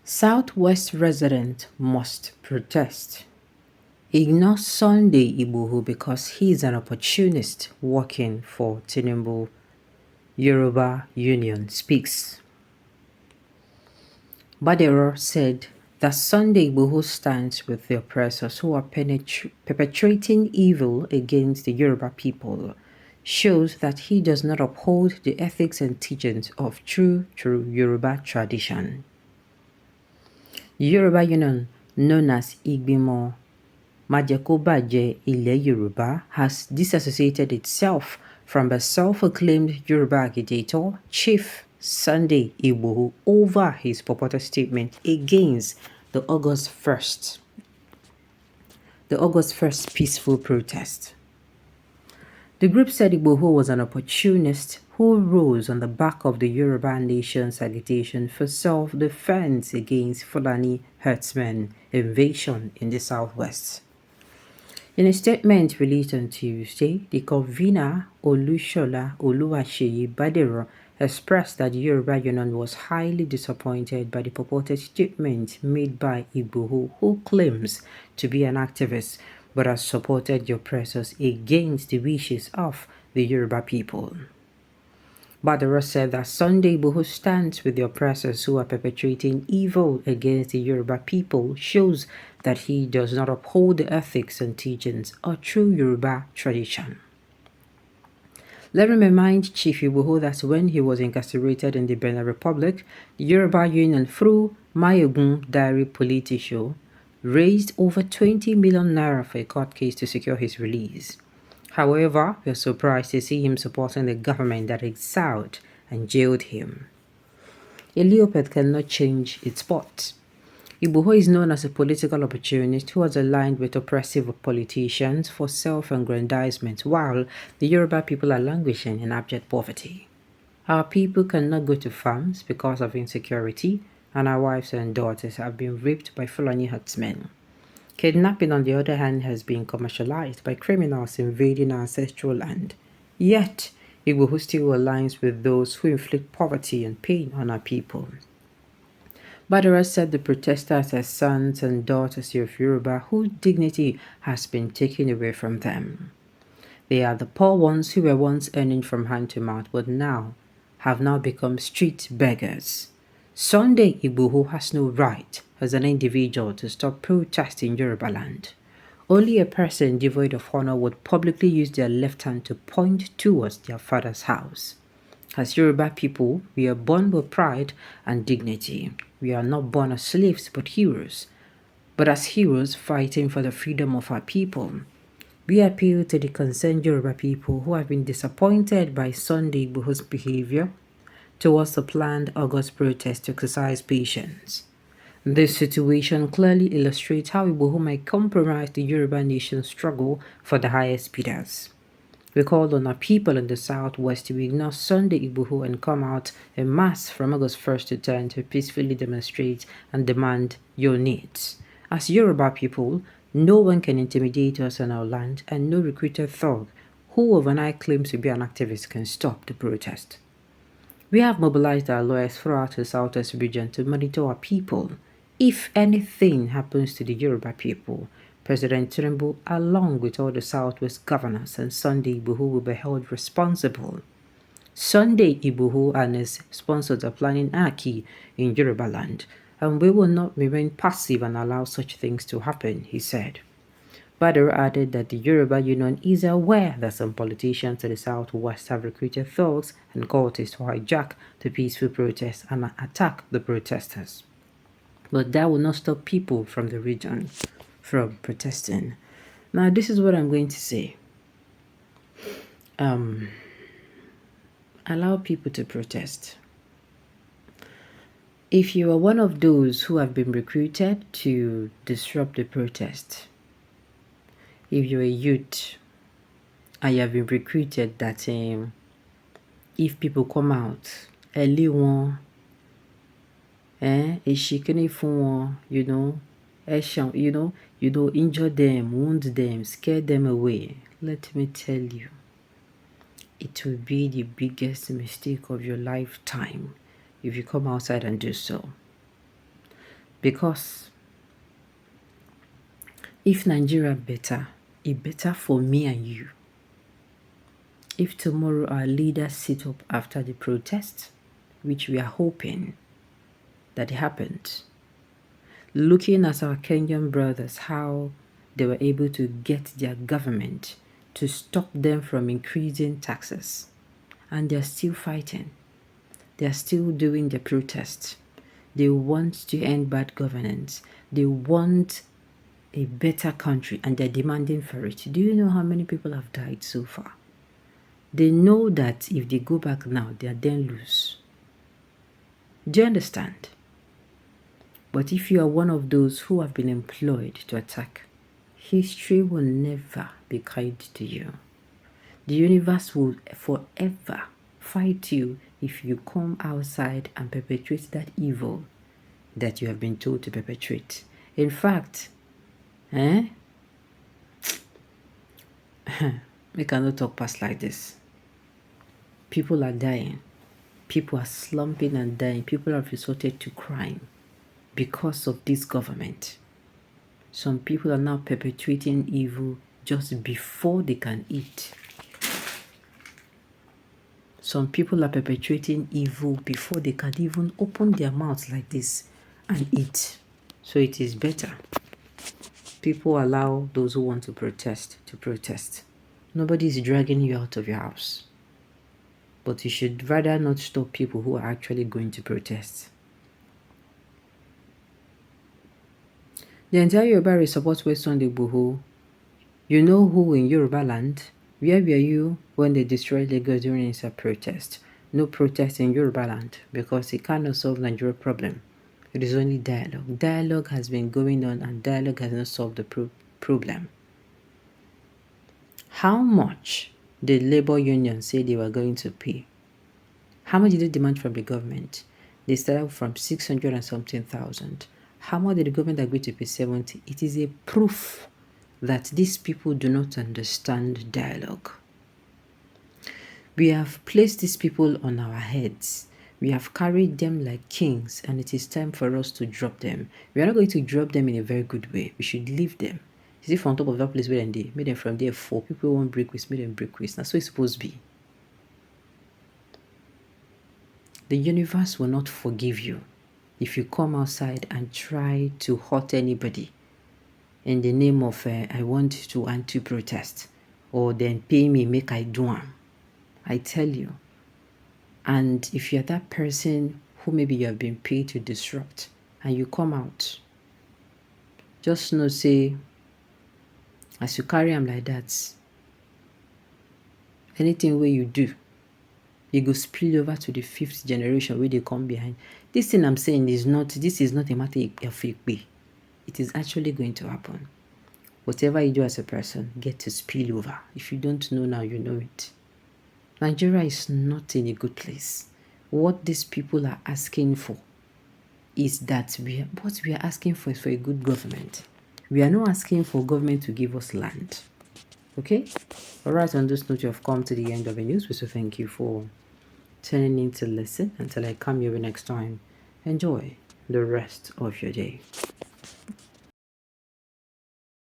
Southwest resident must protest. Ignore Sunday Igboho because he's an opportunist working for Tinubu. Yoruba Union speaks. Badero said that Sunday Igboho stands with the oppressors who are perpetrating evil against the Yoruba people, shows that he does not uphold the ethics and teachings of true Yoruba tradition. Yoruba Union, known as Igboho Majekobaje Ile Yoruba, has disassociated itself from the self-acclaimed Yoruba agitator, Chief Sunday Igboho, over his purported statement against the August 1st peaceful protest. The group said Igboho was an opportunist who rose on the back of the Yoruba nation's agitation for self-defense against Fulani herdsmen invasion in the southwest. In a statement released on Tuesday, the convener Olushola Oluwaseyi Badero expressed that the Yoruba Union was highly disappointed by the purported statement made by Igboho, who claims to be an activist but has supported the oppressors against the wishes of the Yoruba people. Badara said that Sunday Igboho stands with the oppressors who are perpetrating evil against the Yoruba people shows that he does not uphold the ethics and teachings of true Yoruba tradition. Let me remind Chief Igboho that when he was incarcerated in the Benin Republic, the Yoruba Union, through Mayogun Diary Politi Show, raised over 20 million naira for a court case to secure his release. However, we are surprised to see him supporting the government that exiled and jailed him. A leopard cannot change its spot. Igboho is known as a political opportunist who has aligned with oppressive politicians for self-aggrandizement, while the Yoruba people are languishing in abject poverty. Our people cannot go to farms because of insecurity, and our wives and daughters have been raped by Fulani herdsmen. Kidnapping, on the other hand, has been commercialized by criminals invading our ancestral land. Yet, Igboho still aligns with those who inflict poverty and pain on our people. Badara said the protesters are sons and daughters of Yoruba whose dignity has been taken away from them. They are the poor ones who were once earning from hand to mouth but have now become street beggars. Sunday Igboho has no right as an individual to stop protesting Yoruba land. Only a person devoid of honor would publicly use their left hand to point towards their father's house. As Yoruba people, we are born with pride and dignity. We are not born as slaves but heroes, but as heroes fighting for the freedom of our people. We appeal to the concerned Yoruba people who have been disappointed by Sunday Igboho's behavior towards the planned August protest to exercise patience. This situation clearly illustrates how Igboho might compromise the Yoruba nation's struggle for the highest bidders. We call on our people in the southwest to ignore Sunday Igboho and come out en masse from August 1st to 10 to peacefully demonstrate and demand your needs. As Yoruba people, no one can intimidate us on our land, and no recruited thug who overnight claims to be an activist can stop the protest. We have mobilized our lawyers throughout the southwest region to monitor our people. If anything happens to the Yoruba people, President Tinubu, along with all the Southwest governors and Sunday Igboho, will be held responsible. Sunday Igboho and his sponsors are planning anarchy in Yoruba land, and we will not remain passive and allow such things to happen, he said. Badr added that the Yoruba Union is aware that some politicians in the Southwest have recruited thugs and cultists to hijack the peaceful protests and attack the protesters. But that will not stop people from the region from protesting. Now, this is what I'm going to say. Allow people to protest. If you are one of those who have been recruited to disrupt the protest, if you're a youth and you have been recruited that if people come out, early one, injure them, wound them, scare them away. Let me tell you, it will be the biggest mistake of your lifetime if you come outside and do so. Because if Nigeria better, it better for me and you. If tomorrow our leaders sit up after the protest, which we are hoping that it happens, looking at our Kenyan brothers, how they were able to get their government to stop them from increasing taxes, and they're still fighting. They're still doing the protest. They want to end bad governance. They want a better country, and they're demanding for it. Do you know how many people have died so far? They know that if they go back now, they are then lose. Do you understand? But if you are one of those who have been employed to attack, history will never be kind to you. The universe will forever fight you if you come outside and perpetrate that evil that you have been told to perpetrate. In fact, we cannot talk past like this. People are dying. People are slumping and dying. People have resorted to crime because of this government. Some people are now perpetrating evil just before they can eat. Some people are perpetrating evil before they can even open their mouths like this and eat. So it is better people allow those who want to protest to protest. Nobody is dragging you out of your house. But you should rather not stop people who are actually going to protest. The entire Yoruba race supports Western Igboho. You know who in Yoruba land? Where were you when they destroyed Lagos during its protest? No protest in Yoruba land because it cannot solve Nigeria's problem. It is only dialogue. Dialogue has been going on and dialogue has not solved the problem. How much did labor unions say they were going to pay? How much did they demand from the government? They started from 600 and something thousand. How much did the government agree to pay? 70. It is a proof that these people do not understand dialogue. We have placed these people on our heads. We have carried them like kings, and it is time for us to drop them. We are not going to drop them in a very good way. We should leave them. Is if on top of that place where they made them from there for people won't break with, made them break with. That's what it's supposed to be. The universe will not forgive you if you come outside and try to hurt anybody in the name of I want to anti-protest, or then pay me make I do am. I tell you. And if you're that person who maybe you have been paid to disrupt and you come out, just know, say, as you carry them like that, anything where you do, you go spill over to the 5th generation where they come behind. This thing I'm saying is not a matter of fake way. It is actually going to happen. Whatever you do as a person, get to spill over. If you don't know now, you know it. Nigeria is not in a good place. What these people are asking for is that what we are asking for is for a good government. We are not asking for government to give us land. Okay? Alright, on this note, you have come to the end of the news. So thank you for tuning in to listen. Until I come here next time, enjoy the rest of your day.